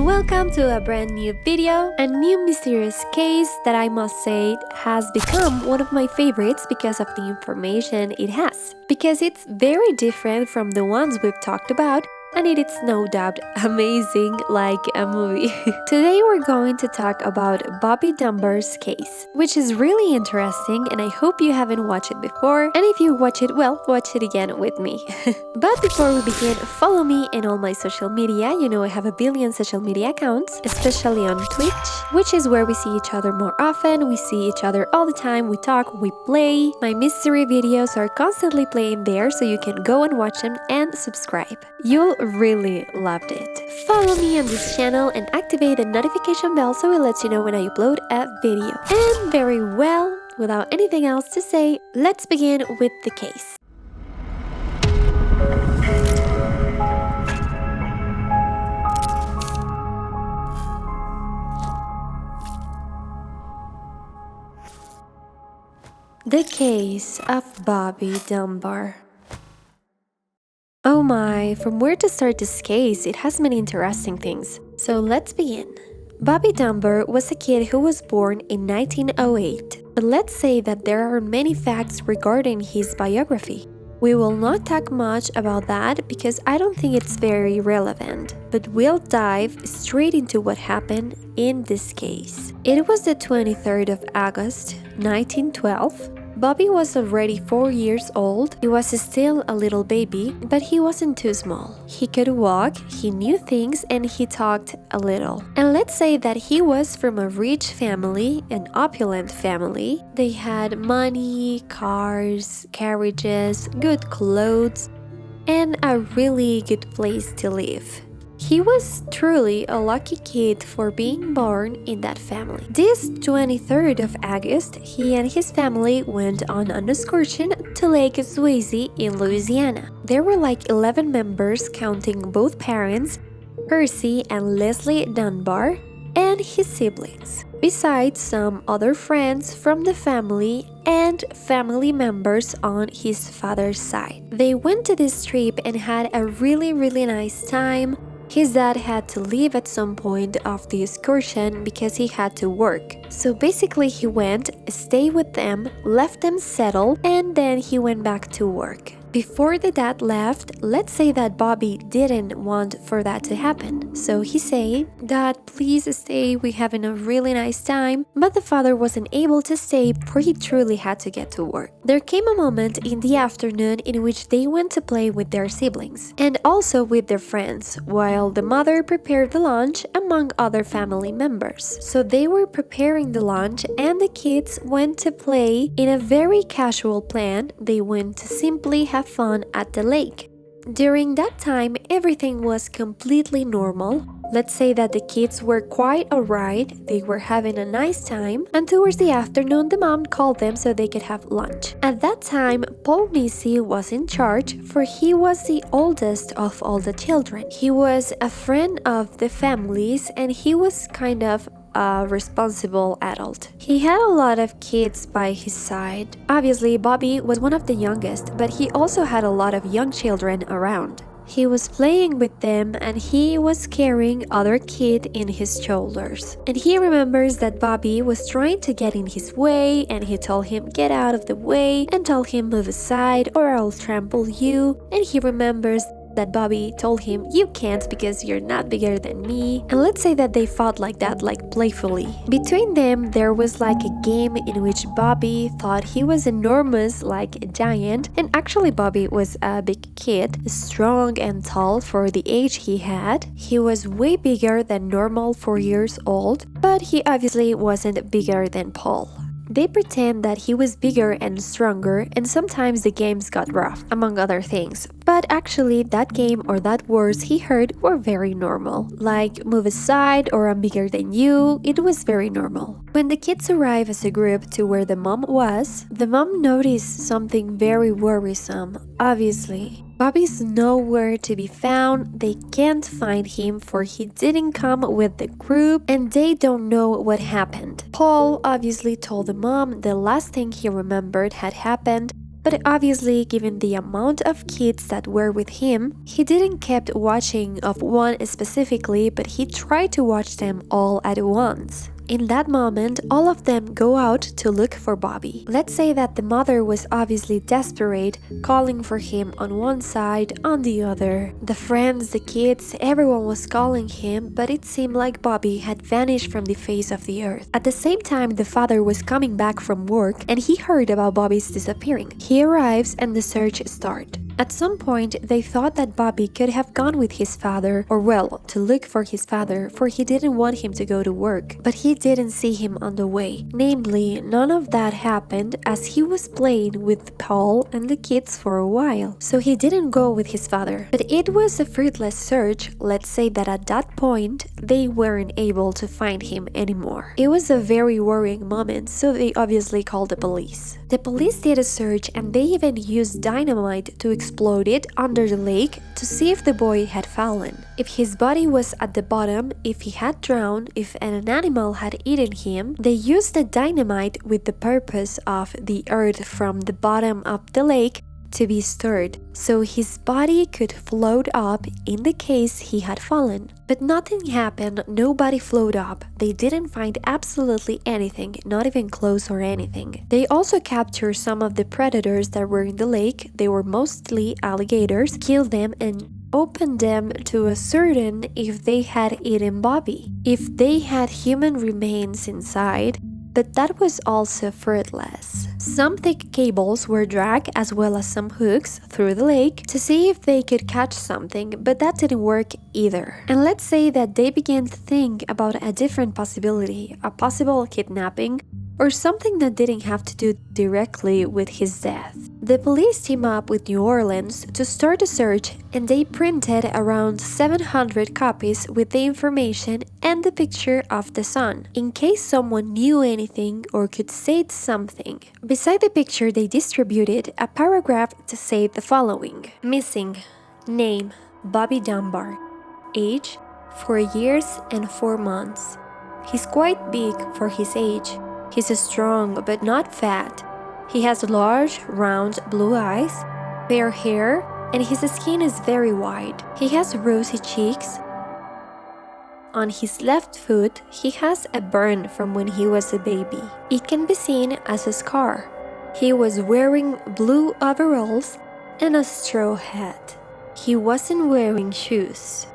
and welcome to a brand new video, a new mysterious case that I must say has become one of my favorites because of the information it has. Because it's very different from the ones we've talked about, and it is no doubt amazing like a movie. Today we're going to talk about Bobby Dumbar's case, which is really interesting and I hope you haven't watched it before, and if you watch it, well, watch it again with me. But before we begin, follow me in all my social media. You know I have a billion social media accounts, especially on Twitch, which is where we see each other more often. We see each other all the time, we talk, we play. My mystery videos are constantly playing there, so you can go and watch them and subscribe. You'll really loved it. Follow me on this channel and activate the notification bell so it lets you know when I upload a video. And very well, without anything else to say, let's begin with the case. The case of Bobby Dumbar. Oh my, from where to start this case, it has many interesting things. So let's begin. Bobby Dumbar was a kid who was born in 1908, but let's say that there are many facts regarding his biography. We will not talk much about that because I don't think it's very relevant, but we'll dive straight into what happened in this case. It was the 23rd of August, 1912. Bobby was already 4 years old. He was still a little baby, but he wasn't too small. He could walk, he knew things, and he talked a little. And let's say that he was from a rich family, an opulent family. They had money, cars, carriages, good clothes, and a really good place to live. He was truly a lucky kid for being born in that family. This 23rd of August, he and his family went on an excursion to Lake Swayze in Louisiana. There were like 11 members counting both parents, Percy and Leslie Dunbar, and his siblings, besides some other friends from the family and family members on his father's side. They went to this trip and had a really nice time. His dad had to leave at some point of the excursion because he had to work. So basically he went, stayed with them, left them settled, and then he went back to work. Before the dad left, let's say that Bobby didn't want for that to happen. So he said, "Dad, please stay, we're having a really nice time." But the father wasn't able to stay for he truly had to get to work. There came a moment in the afternoon in which they went to play with their siblings and also with their friends, while the mother prepared the lunch among other family members. So they were preparing the lunch and the kids went to play in a very casual plan. They went to simply have fun at the lake. During that time, everything was completely normal. Let's say that the kids were quite alright, they were having a nice time, and towards the afternoon the mom called them so they could have lunch. At that time, Paulettee was in charge, for he was the oldest of all the children. He was a friend of the families and he was kind of a responsible adult. He had a lot of kids by his side. Obviously, Bobby was one of the youngest, but he also had a lot of young children around. He was playing with them and he was carrying other kid in his shoulders. And he remembers that Bobby was trying to get in his way and he told him get out of the way and told him move aside or I'll trample you. And he remembers that Bobby told him, "You can't because you're not bigger than me." And let's say that they fought like that, like playfully. Between them, there was like a game in which Bobby thought he was enormous, like a giant, and actually Bobby was a big kid, strong and tall for the age he had. He was way bigger than normal, 4 years old, but he obviously wasn't bigger than Paul. They pretend that he was bigger and stronger, and sometimes the games got rough, among other things. But actually, that game or that words he heard were very normal. Like, move aside or I'm bigger than you, it was very normal. When the kids arrived as a group to where the mom was, the mom noticed something very worrisome, obviously. Bobby's nowhere to be found, they can't find him for he didn't come with the group and they don't know what happened. Paul obviously told the mom the last thing he remembered had happened But obviously, given the amount of kids that were with him, he didn't kept watching of one specifically, but he tried to watch them all at once. In that moment, all of them go out to look for Bobby. Let's say that the mother was obviously desperate, calling for him on one side, on the other. The friends, the kids, everyone was calling him, but it seemed like Bobby had vanished from the face of the earth. At the same time, the father was coming back from work and he heard about Bobby's disappearing. He arrives and the search starts. At some point, they thought that Bobby could have gone with his father, or well, to look for his father, for he didn't want him to go to work. But he didn't see him on the way. Namely, none of that happened as he was playing with Paul and the kids for a while. So he didn't go with his father. But it was a fruitless search. Let's say that at that point, they weren't able to find him anymore. It was a very worrying moment, so they obviously called the police. The police did a search and they even used dynamite to explode it under the lake to see if the boy had fallen. If his body was at the bottom, if he had drowned, if an animal had eaten him, they used the dynamite with the purpose of the earth from the bottom of the lake to be stirred, so his body could float up in the case he had fallen. But nothing happened, nobody floated up. They didn't find absolutely anything, not even clothes or anything. They also captured some of the predators that were in the lake. They were mostly alligators, killed them and opened them to ascertain if they had eaten Bobby, if they had human remains inside. But that was also fruitless. Some thick cables were dragged as well as some hooks through the lake to see if they could catch something, but that didn't work either. And let's say that they began to think about a different possibility, a possible kidnapping, or something that didn't have to do directly with his death. The police teamed up with New Orleans to start a search and they printed around 700 copies with the information and the picture of the son, in case someone knew anything or could say something. Beside the picture, they distributed a paragraph to say the following: missing, name, Bobby Dunbar, age, 4 years and 4 months. He's quite big for his age. He's strong but not fat. He has large, round blue eyes, fair hair, and his skin is very white. He has rosy cheeks. On his left foot, he has a burn from when he was a baby. It can be seen as a scar. He was wearing blue overalls and a straw hat. He wasn't wearing shoes.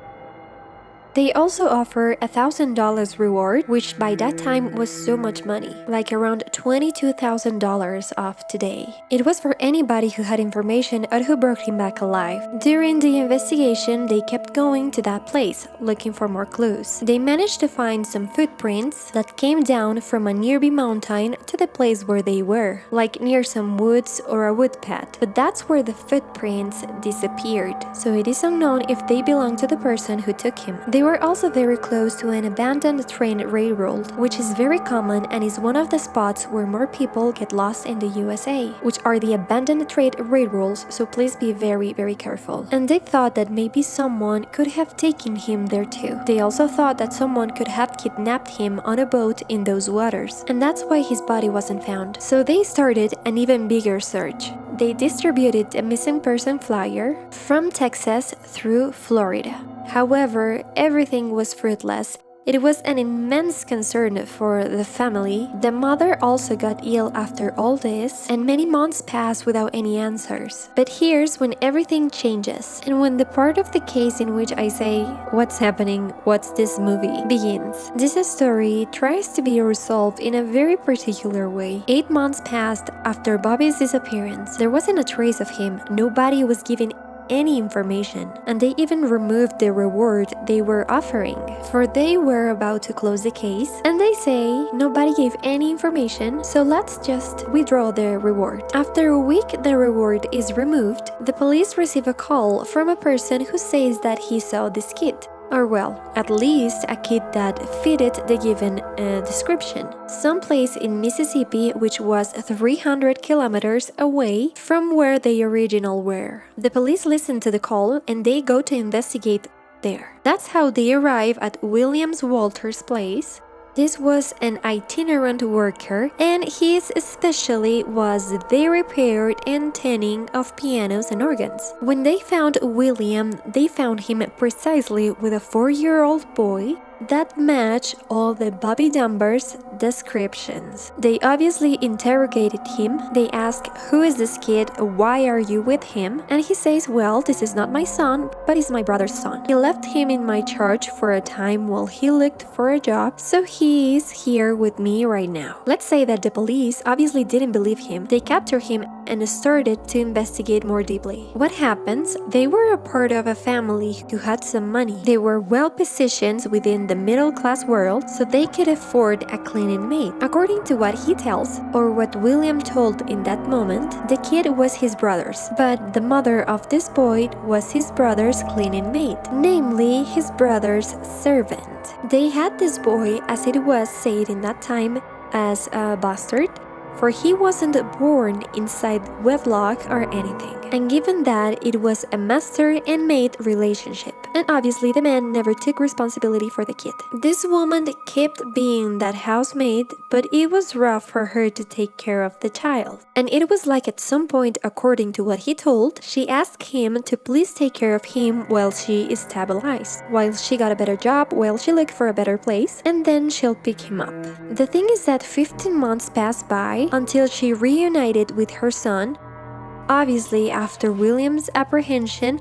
They also offer a $1,000 reward, which by that time was so much money, like around $22,000 of today. It was for anybody who had information or who brought him back alive. During the investigation, they kept going to that place, looking for more clues. They managed to find some footprints that came down from a nearby mountain to the place where they were, like near some woods or a wood path. But that's where the footprints disappeared, so it is unknown if they belong to the person who took him. They were also very close to an abandoned train railroad, which is very common and is one of the spots where more people get lost in the USA, which are the abandoned train railroads, so please be very careful. And they thought that maybe someone could have taken him there too. They also thought that someone could have kidnapped him on a boat in those waters, and that's why his body wasn't found. So they started an even bigger search. They distributed a missing person flyer from Texas through Florida. However, everything was fruitless. It was an immense concern for the family. The mother also got ill after all this, and many months passed without any answers. But here's when everything changes, and when the part of the case in which I say, what's happening, what's this movie, begins. This story tries to be resolved in a very particular way. 8 months passed after Bobby's disappearance. There wasn't a trace of him. Nobody was given any information, and they even removed the reward they were offering, for they were about to close the case, and they say nobody gave any information, so let's just withdraw the reward. After a week, the reward is removed. The police receive a call from a person who says that he saw this kid, or well, at least a kid that fitted the given description, someplace in Mississippi, which was 300 kilometers away from where they originally were. The police listen to the call and they go to investigate there. That's how they arrive at Williams Walter's place. This was an itinerant worker, and his specialty was the repair and tuning of pianos and organs. When they found William, they found him precisely with a 4-year-old boy that matched all the Bobby Dunbar's descriptions. They obviously interrogated him. They asked, "Who is this kid? Why are you with him?" And he says, "Well, this is not my son, but he's my brother's son. He left him in my charge for a time while he looked for a job, so he is here with me right now." Let's say that the police obviously didn't believe him. They captured him and started to investigate more deeply. What happens? They were a part of a family who had some money. They were well positioned within the middle-class world, so they could afford a cleaning maid. According to what he tells, or what William told in that moment, the kid was his brother's, but the mother of this boy was his brother's cleaning maid, namely his brother's servant. They had this boy, as it was said in that time, as a bastard, for he wasn't born inside wedlock or anything. And given that it was a master and maid relationship, and obviously the man never took responsibility for the kid. This woman kept being that housemaid, but it was rough for her to take care of the child. And it was like at some point, according to what he told, she asked him to please take care of him while she is stabilized, while she got a better job, while she looked for a better place, and then she'll pick him up. The thing is that 15 months passed by until she reunited with her son, obviously after William's apprehension,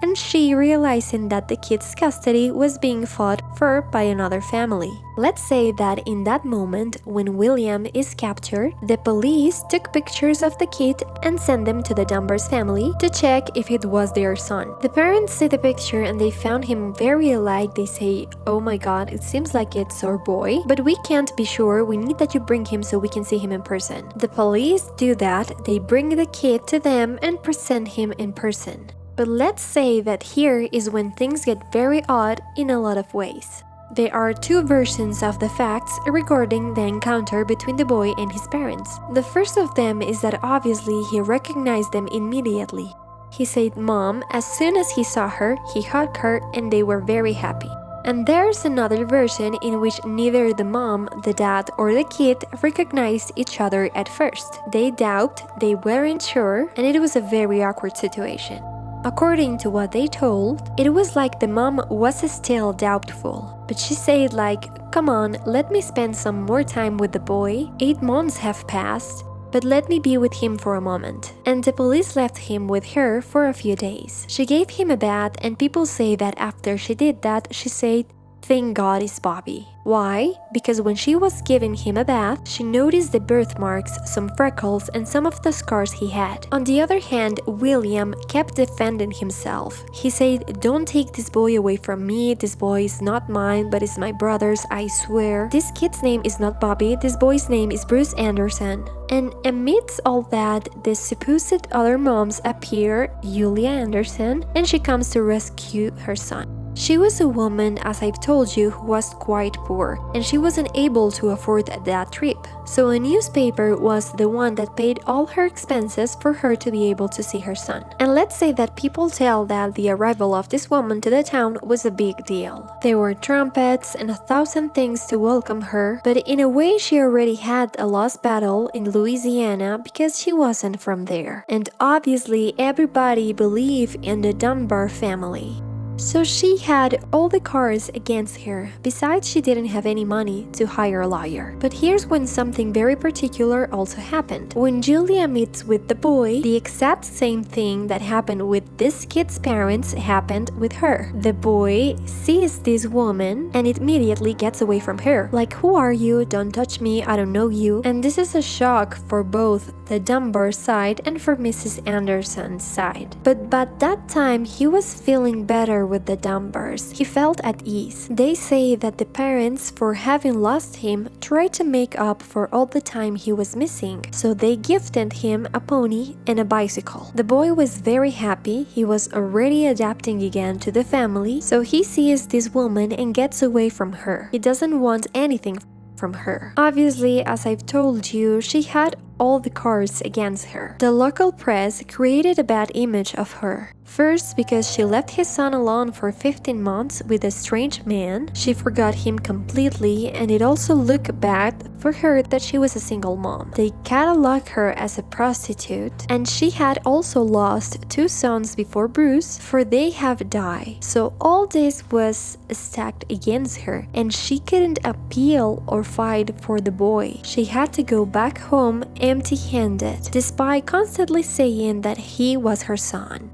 and she realizing that the kid's custody was being fought for by another family. Let's say that in that moment, when William is captured, the police took pictures of the kid and sent them to the Dunbar's family to check if it was their son. The parents see the picture and they found him very alike. They say, "Oh my god, it seems like it's our boy, but we can't be sure. We need that you bring him so we can see him in person." The police do that. They bring the kid to them and present him in person. But let's say that here is when things get very odd in a lot of ways. There are two versions of the facts regarding the encounter between the boy and his parents. The first of them is that obviously he recognized them immediately. He said, "Mom," as soon as he saw her, he hugged her and they were very happy. And there's another version in which neither the mom, the dad, or the kid recognized each other at first. They doubt, they weren't sure, and it was a very awkward situation. According to what they told, it was like the mom was still doubtful, but she said like, "Come on, let me spend some more time with the boy. 8 months have passed, but let me be with him for a moment." And the police left him with her for a few days. She gave him a bath, and people say that after she did that, she said, "Thank God it's Bobby." Why? Because when she was giving him a bath, she noticed the birthmarks, some freckles, and some of the scars he had. On the other hand, William kept defending himself. He said, "Don't take this boy away from me. This boy is not mine, but it's my brother's, I swear. This kid's name is not Bobby. This boy's name is Bruce Anderson." And amidst all that, the supposed other moms appear, Julia Anderson, and she comes to rescue her son. She was a woman, as I've told you, who was quite poor, and she wasn't able to afford that trip. So a newspaper was the one that paid all her expenses for her to be able to see her son. And let's say that people tell that the arrival of this woman to the town was a big deal. There were trumpets and 1,000 things to welcome her, but in a way she already had a lost battle in Louisiana because she wasn't from there. And obviously everybody believed in the Dunbar family. So she had all the cards against her. Besides, she didn't have any money to hire a lawyer. But here's when something very particular also happened. When Julia meets with the boy, the exact same thing that happened with this kid's parents happened with her. The boy sees this woman and immediately gets away from her. Like, "Who are you? Don't touch me, I don't know you." And this is a shock for both the Dunbar side and for Mrs. Anderson's side. But by that time, he was feeling better with the Dunbars. He felt at ease. They say that the parents, for having lost him, tried to make up for all the time he was missing. So they gifted him a pony and a bicycle. The boy was very happy. He was already adapting again to the family. So he sees this woman and gets away from her. He doesn't want anything from her. Obviously, as I've told you, she had all the cards against her. The local press created a bad image of her. First, because she left his son alone for 15 months with a strange man, she forgot him completely, and it also looked bad for her that she was a single mom. They cataloged her as a prostitute, and she had also lost 2 sons before Bruce, for they have died. So all this was stacked against her, and she couldn't appeal or fight for the boy. She had to go back home empty-handed, despite constantly saying that he was her son.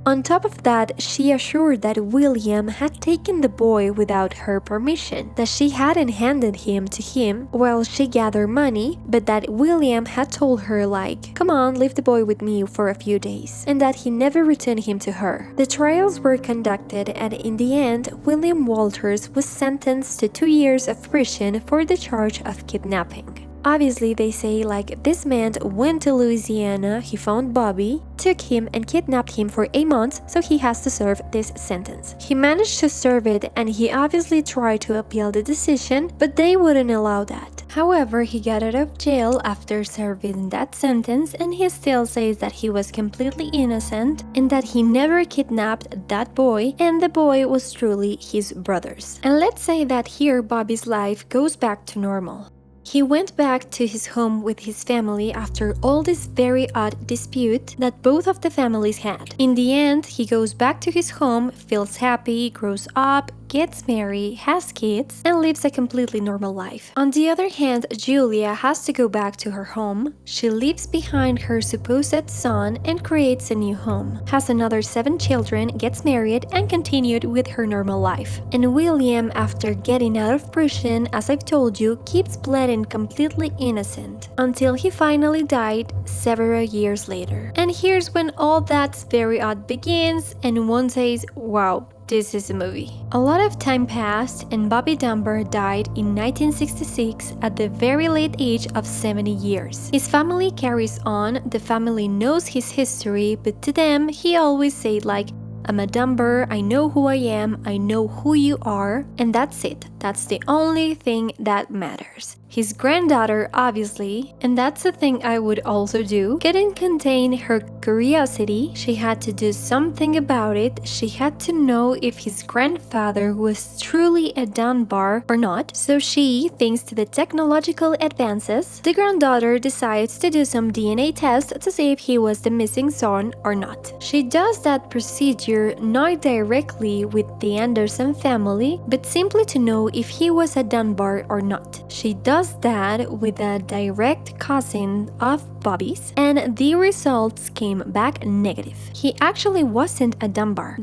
On top of that, she assured that William had taken the boy without her permission, that she hadn't handed him to him while she gathered money, but that William had told her like, "Come on, leave the boy with me for a few days," and that he never returned him to her. The trials were conducted, and in the end, William Walters was sentenced to 2 years of prison for the charge of kidnapping. Obviously, they say like this man went to Louisiana, he found Bobby, took him and kidnapped him for 8 months, so he has to serve this sentence. He managed to serve it, and he obviously tried to appeal the decision, but they wouldn't allow that. However, he got out of jail after serving that sentence, and he still says that he was completely innocent and that he never kidnapped that boy, and the boy was truly his brother's. And let's say that here Bobby's life goes back to normal. He went back to his home with his family after all this very odd dispute that both of the families had. In the end, he goes back to his home, feels happy, grows up, gets married, has kids, and lives a completely normal life. On the other hand, Julia has to go back to her home. She leaves behind her supposed son and creates a new home, has another 7 children, gets married, and continued with her normal life. And William, after getting out of prison, as I've told you, keeps playing completely innocent until he finally died several years later. And here's when all that's very odd begins, and one says, wow, this is a movie. A lot of time passed, and Bobby Dunbar died in 1966 at the very late age of 70 years. His family carries on, the family knows his history, but to them, he always said like, "I'm a Dunbar, I know who I am, I know who you are," and that's it. That's the only thing that matters. His granddaughter, obviously, and that's the thing I would also do, couldn't contain her curiosity. She had to do something about it. She had to know if his grandfather was truly a Dunbar or not. So she, thanks to the technological advances, the granddaughter decides to do some DNA tests to see if he was the missing son or not. She does that procedure not directly with the Anderson family, but simply to know if he was a Dunbar or not. She does that with a direct cousin of Bobby's, and the results came back negative. He actually wasn't a Dunbar.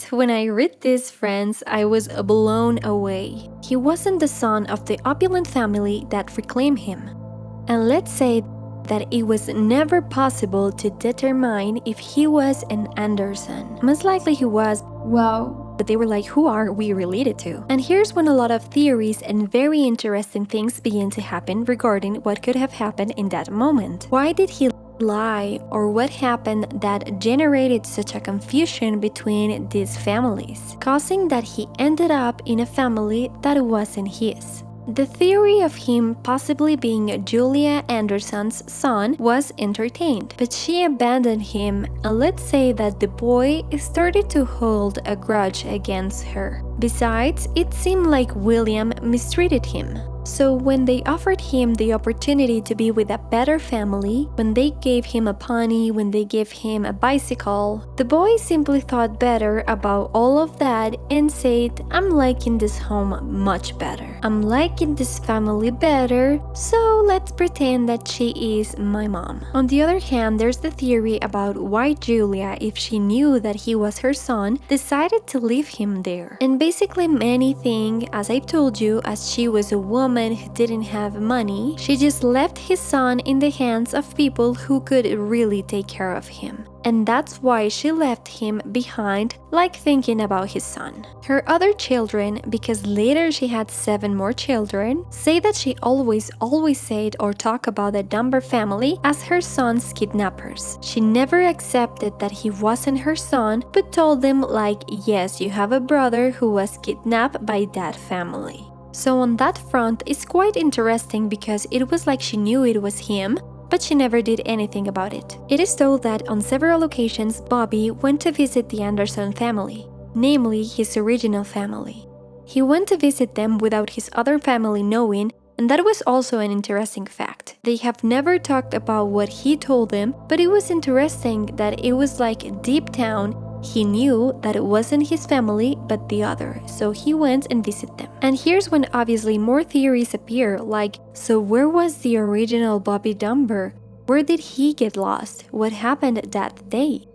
When I read this, friends, I was blown away. He wasn't the son of the opulent family that reclaimed him. And let's say that it was never possible to determine if he was an Anderson. Most likely he was, but they were like, who are we related to? And here's when a lot of theories and very interesting things begin to happen regarding what could have happened in that moment. Why did he lie, or what happened that generated such a confusion between these families, causing that he ended up in a family that wasn't his? The theory of him possibly being Julia Anderson's son was entertained, but she abandoned him, and let's say that the boy started to hold a grudge against her. Besides, it seemed like William mistreated him. So when they offered him the opportunity to be with a better family, when they gave him a pony, when they gave him a bicycle, the boy simply thought better about all of that and said, "I'm liking this home much better. I'm liking this family better, so let's pretend that she is my mom." On the other hand, there's the theory about why Julia, if she knew that he was her son, decided to leave him there. And basically many things, as I've told you, as she was a woman who didn't have money, she just left his son in the hands of people who could really take care of him. And that's why she left him behind, like thinking about his son. Her other children, because later she had 7 more children, say that she always said or talked about the Dunbar family as her son's kidnappers. She never accepted that he wasn't her son, but told them like, yes, you have a brother who was kidnapped by that family. So on that front, it's quite interesting because it was like she knew it was him, but she never did anything about it. It is told that on several occasions Bobby went to visit the Anderson family, namely his original family. He went to visit them without his other family knowing, and that was also an interesting fact. They have never talked about what he told them, but it was interesting that it was like deep down he knew that it wasn't his family but the other, so he went and visited them. And here's when obviously more theories appear, like, so where was the original Bobby Dumbar? Where did he get lost? What happened that day?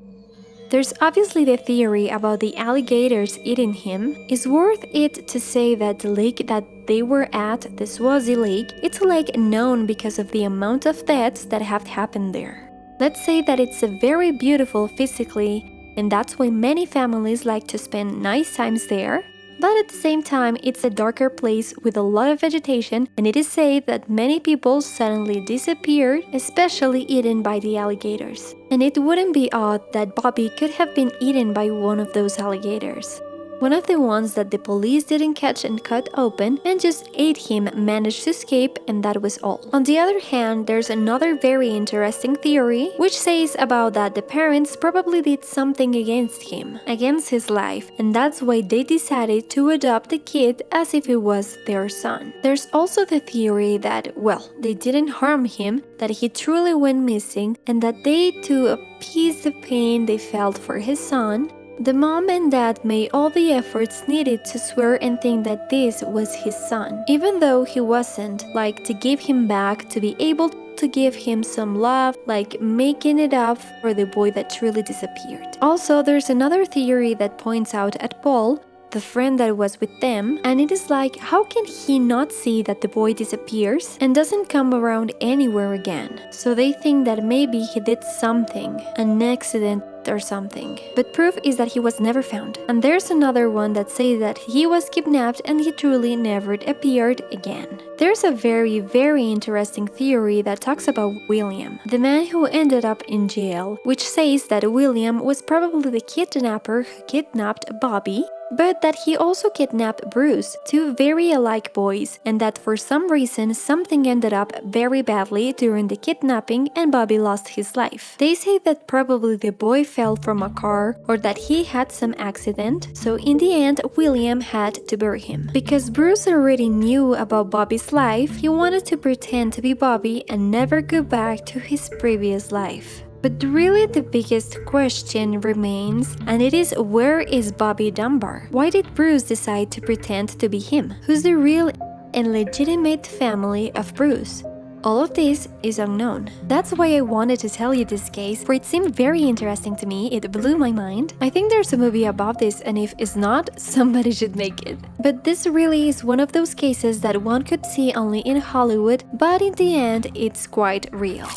There's obviously the theory about the alligators eating him. It's worth it to say that the lake that they were at, the Swazi Lake, it's a lake known because of the amount of deaths that have happened there. Let's say that it's a very beautiful physically, and that's why many families like to spend nice times there. But at the same time, it's a darker place with a lot of vegetation, and it is said that many people suddenly disappeared, especially eaten by the alligators. And it wouldn't be odd that Bobby could have been eaten by one of those alligators. One of the ones that the police didn't catch and cut open and just ate him managed to escape, and that was all. On the other hand, there's another very interesting theory which says about that the parents probably did something against him, against his life, and that's why they decided to adopt the kid as if it was their son. There's also the theory that, well, they didn't harm him, that he truly went missing, and that they, to appease the pain they felt for his son, the mom and dad made all the efforts needed to swear and think that this was his son, even though he wasn't, like to give him back, to be able to give him some love, like making it up for the boy that truly disappeared. Also, there's another theory that points out at Paul, the friend that was with them, and it is like, how can he not see that the boy disappears and doesn't come around anywhere again? So they think that maybe he did something, an accident or something. But proof is that he was never found. And there's another one that says that he was kidnapped and he truly never appeared again. There's a very, very interesting theory that talks about William, the man who ended up in jail, which says that William was probably the kidnapper who kidnapped Bobby, but that he also kidnapped Bruce, two very alike boys, and that for some reason something ended up very badly during the kidnapping and Bobby lost his life. They say that probably the boy fell from a car or that he had some accident, so in the end William had to bury him. Because Bruce already knew about Bobby's life, he wanted to pretend to be Bobby and never go back to his previous life. But really the biggest question remains, and it is, where is Bobby Dumbar? Why did Bruce decide to pretend to be him? Who's the real and legitimate family of Bruce? All of this is unknown. That's why I wanted to tell you this case, for it seemed very interesting to me, it blew my mind. I think there's a movie about this, and if it's not, somebody should make it. But this really is one of those cases that one could see only in Hollywood, but in the end, it's quite real.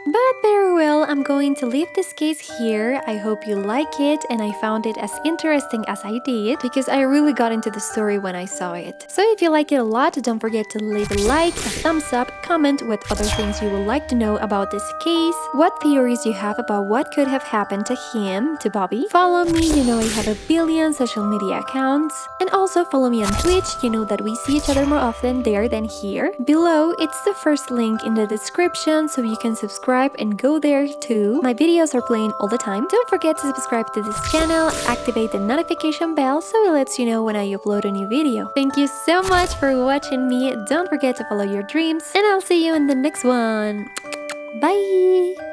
But very well, I'm going to leave this case here. I hope you like it and I found it as interesting as I did, because I really got into the story when I saw it. So if you like it a lot, don't forget to leave a like, a thumbs up, comment what other things you would like to know about this case, what theories you have about what could have happened to him, to Bobby. Follow me, you know I have a billion social media accounts. And also follow me on Twitch, you know that we see each other more often there than here. Below, it's the first link in the description, so you can subscribe and go there too. My videos are playing all the time. Don't forget to subscribe to this channel, activate the notification bell so it lets you know when I upload a new video. Thank you so much for watching me. Don't forget to follow your dreams, and I'll see you in the next one. Bye!